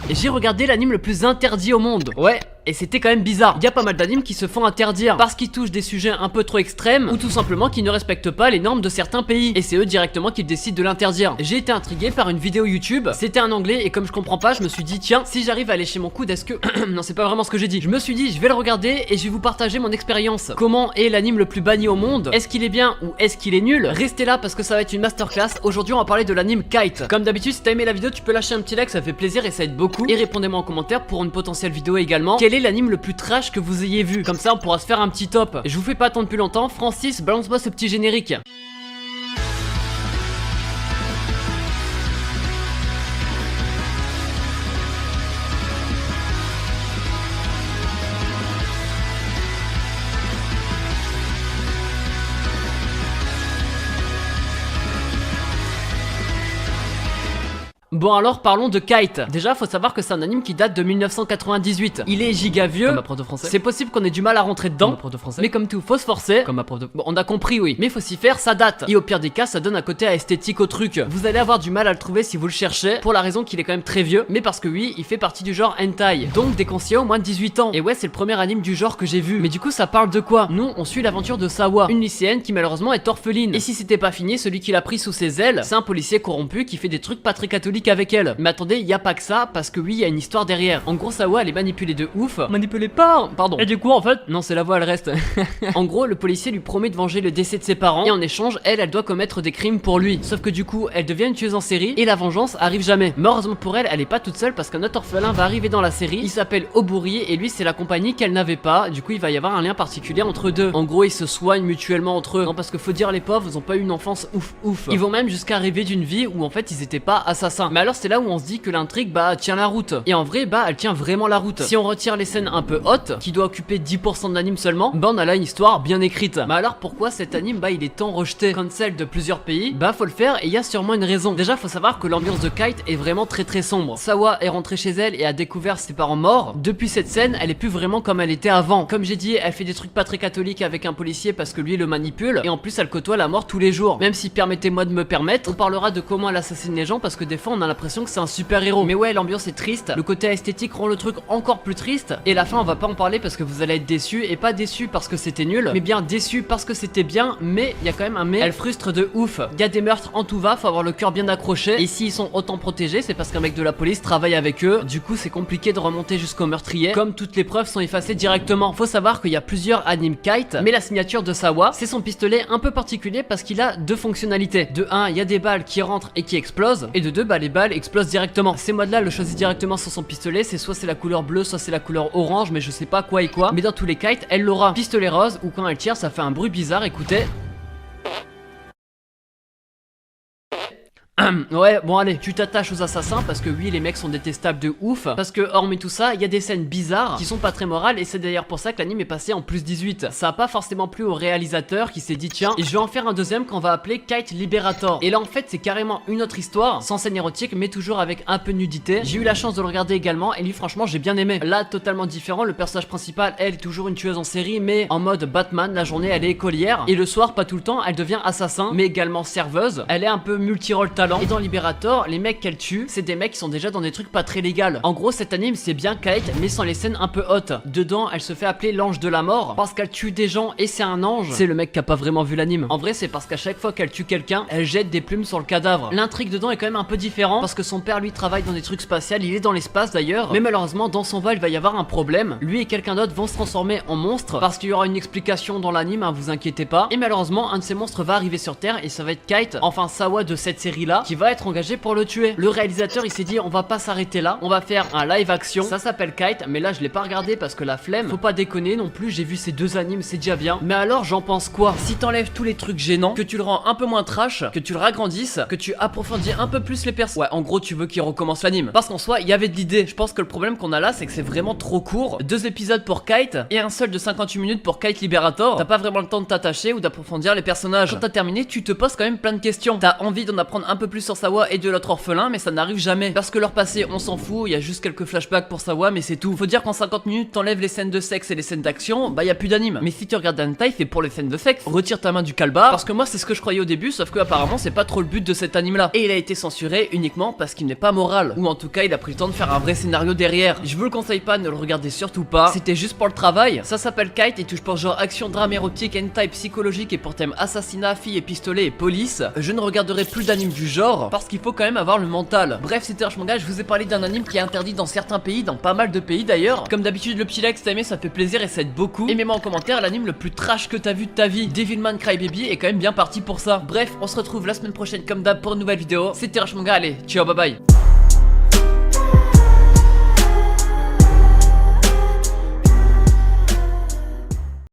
Et j'ai regardé l'anime le plus interdit au monde. Ouais. Et c'était quand même bizarre. Il y a pas mal d'animes qui se font interdire parce qu'ils touchent des sujets un peu trop extrêmes ou tout simplement qui ne respectent pas les normes de certains pays. Et c'est eux directement qui décident de l'interdire. J'ai été intrigué par une vidéo YouTube. C'était en anglais et comme je comprends pas, je me suis dit tiens, si j'arrive à lécher mon coude, est-ce que... non, c'est pas vraiment ce que j'ai dit. Je me suis dit je vais le regarder et je vais vous partager mon expérience. Comment est l'anime le plus banni au monde? Est-ce qu'il est bien ou est-ce qu'il est nul? Restez là parce que ça va être une masterclass. Aujourd'hui on va parler de l'anime Kite. Comme d'habitude, si t'as aimé la vidéo, tu peux lâcher un petit like, ça fait plaisir et ça aide beaucoup. Et répondez-moi en commentaire pour une potentielle vidéo également. Quel est l'anime le plus trash que vous ayez vu? Comme ça on pourra se faire un petit top. Je vous fais pas attendre plus longtemps. Francis, balance-moi ce petit générique. Bon alors parlons de Kite. Déjà faut savoir que c'est un anime qui date de 1998. Il est giga vieux. Comme ma prof de français. C'est possible qu'on ait du mal à rentrer dedans. Comme ma prof de français. Mais comme tout, faut se forcer. Comme ma prof de... Bon, on a compris oui. Mais faut s'y faire, ça date. Et au pire des cas, ça donne un côté esthétique au truc. Vous allez avoir du mal à le trouver si vous le cherchez. Pour la raison qu'il est quand même très vieux. Mais parce que oui, il fait partie du genre hentai. Donc déconseillé au moins de 18 ans. Et ouais, c'est le premier anime du genre que j'ai vu. Mais du coup ça parle de quoi? Nous on suit l'aventure de Sawa, une lycéenne qui malheureusement est orpheline. Et si c'était pas fini, celui qui l'a pris sous ses ailes, c'est un policier corrompu qui fait des trucs pas très catholiques avec elle. Mais attendez, y a pas que ça, parce que oui, il y a une histoire derrière. En gros, Sawa, elle est manipulée de ouf. Manipulée par... Pardon. Et du coup, en fait... Non, c'est la voix, elle reste. En gros, le policier lui promet de venger le décès de ses parents. Et en échange, elle doit commettre des crimes pour lui. Sauf que du coup, elle devient une tueuse en série. Et la vengeance arrive jamais. Mais heureusement pour elle, elle est pas toute seule, parce qu'un autre orphelin va arriver dans la série. Il s'appelle Oburi, et lui, c'est la compagnie qu'elle n'avait pas. Du coup, il va y avoir un lien particulier entre deux. En gros, ils se soignent mutuellement entre eux. Non, parce que faut dire, les pauvres, ils ont pas eu une enfance ouf. Ils vont même jusqu'à rêver d'une vie où, en fait, ils étaient pas assassins. Mais alors, c'est là où on se dit que l'intrigue tient la route. Et en vrai elle tient vraiment la route. Si on retire les scènes un peu hautes qui doit occuper 10% de l'anime seulement, on a là une histoire bien écrite. Mais alors pourquoi cet anime il est tant rejeté? Cancel de plusieurs pays, faut le faire et il y a sûrement une raison. Déjà faut savoir que l'ambiance de Kite est vraiment très sombre. Sawa est rentrée chez elle et a découvert ses parents morts. Depuis cette scène elle est plus vraiment comme elle était avant. Comme j'ai dit, elle fait des trucs pas très catholiques avec un policier parce que lui le manipule et en plus elle côtoie la mort tous les jours. Même si permettez-moi de me permettre, on parlera de comment elle assassine les gens parce que des fois on a l'impression que c'est un super héros. Mais ouais, l'ambiance est triste, le côté esthétique rend le truc encore plus triste et la fin on va pas en parler parce que vous allez être déçus et pas déçus parce que c'était nul mais bien déçus parce que c'était bien. Mais il y a quand même un mais, elle frustre de ouf. Il y a des meurtres en tout va, faut avoir le cœur bien accroché et s'ils sont autant protégés c'est parce qu'un mec de la police travaille avec eux. Du coup c'est compliqué de remonter jusqu'au meurtrier comme toutes les preuves sont effacées directement. Faut savoir qu'il y a plusieurs animes Kite mais la signature de Sawa c'est son pistolet un peu particulier parce qu'il a deux fonctionnalités. De 1 il y a des balles qui rentrent et qui explosent et de 2 les balles explosent directement. Ces modes là le choisit directement sur son pistolet, c'est soit c'est la couleur bleue, soit c'est la couleur orange, mais je sais pas quoi et quoi. Mais dans tous les Kites, elle l'aura. Pistolet rose, ou quand elle tire, ça fait un bruit bizarre, écoutez. Ouais, bon allez, tu t'attaches aux assassins parce que oui, les mecs sont détestables de ouf. Parce que hormis tout ça, il y a des scènes bizarres qui sont pas très morales et c'est d'ailleurs pour ça que l'anime est passé en plus 18. Ça a pas forcément plu au réalisateur qui s'est dit tiens, et je vais en faire un deuxième qu'on va appeler Kite Liberator. Et là en fait c'est carrément une autre histoire, sans scène érotique mais toujours avec un peu de nudité. J'ai eu la chance de le regarder également et lui franchement j'ai bien aimé. Là totalement différent, le personnage principal elle est toujours une tueuse en série mais en mode Batman, la journée elle est écolière et le soir pas tout le temps elle devient assassin mais également serveuse. Elle est un peu multi-rôle talent. Et dans Liberator, les mecs qu'elle tue, c'est des mecs qui sont déjà dans des trucs pas très légaux. En gros, cet anime c'est bien Kite, mais sans les scènes un peu hautes. Dedans, elle se fait appeler l'ange de la mort parce qu'elle tue des gens et c'est un ange. C'est le mec qui a pas vraiment vu l'anime. En vrai, c'est parce qu'à chaque fois qu'elle tue quelqu'un, elle jette des plumes sur le cadavre. L'intrigue dedans est quand même un peu différent parce que son père lui travaille dans des trucs spatials, il est dans l'espace d'ailleurs. Mais malheureusement, dans son vol, il va y avoir un problème. Lui et quelqu'un d'autre vont se transformer en monstres parce qu'il y aura une explication dans l'anime, hein, vous inquiétez pas. Et malheureusement, un de ces monstres va arriver sur Terre et ça va être Kite, enfin Sawa de cette série là, qui va être engagé pour le tuer. Le réalisateur il s'est dit on va pas s'arrêter là, on va faire un live action. Ça s'appelle Kite, mais là je l'ai pas regardé parce que la flemme, faut pas déconner non plus, j'ai vu ces deux animes, c'est déjà bien. Mais alors j'en pense quoi? Si t'enlèves tous les trucs gênants, que tu le rends un peu moins trash, que tu le ragrandisses, que tu approfondis un peu plus les personnes. Ouais, en gros tu veux qu'il recommence l'anime. Parce qu'en soi il y avait de l'idée. Je pense que le problème qu'on a là c'est que c'est vraiment trop court. 2 épisodes pour Kite et un seul de 58 minutes pour Kite Liberator. T'as pas vraiment le temps de t'attacher ou d'approfondir les personnages. Quand t'as terminé tu te poses quand même plein de questions. T'as envie d'en apprendre un peu plus plus sur Sawa et de l'autre orphelin, mais ça n'arrive jamais. Parce que leur passé, on s'en fout, il y a juste quelques flashbacks pour Sawa, mais c'est tout. Faut dire qu'en 50 minutes, t'enlèves les scènes de sexe et les scènes d'action, bah y a plus d'anime. Mais si tu regardes un hentai, c'est pour les scènes de sexe. Retire ta main du calbar, parce que moi c'est ce que je croyais au début, sauf que apparemment c'est pas trop le but de cet anime là. Et il a été censuré uniquement parce qu'il n'est pas moral, ou en tout cas il a pris le temps de faire un vrai scénario derrière. Je vous le conseille pas, ne le regardez surtout pas. C'était juste pour le travail. Ça s'appelle Kite et touche pour genre action, drame érotique, hentai psychologique et pour thème assassinat, filles et pistolet et police. Je ne regarderai plus d'anime du genre parce qu'il faut quand même avoir le mental. Bref, c'était Rush Manga, je vous ai parlé d'un anime qui est interdit dans certains pays, dans pas mal de pays d'ailleurs. Comme d'habitude, le petit like si t'as aimé, ça fait plaisir et ça aide beaucoup. Et mets-moi en commentaire l'anime le plus trash que t'as vu de ta vie. Devilman Crybaby est quand même bien parti pour ça. Bref, on se retrouve la semaine prochaine comme d'hab pour une nouvelle vidéo. C'était Rush Manga, allez, ciao, bye bye.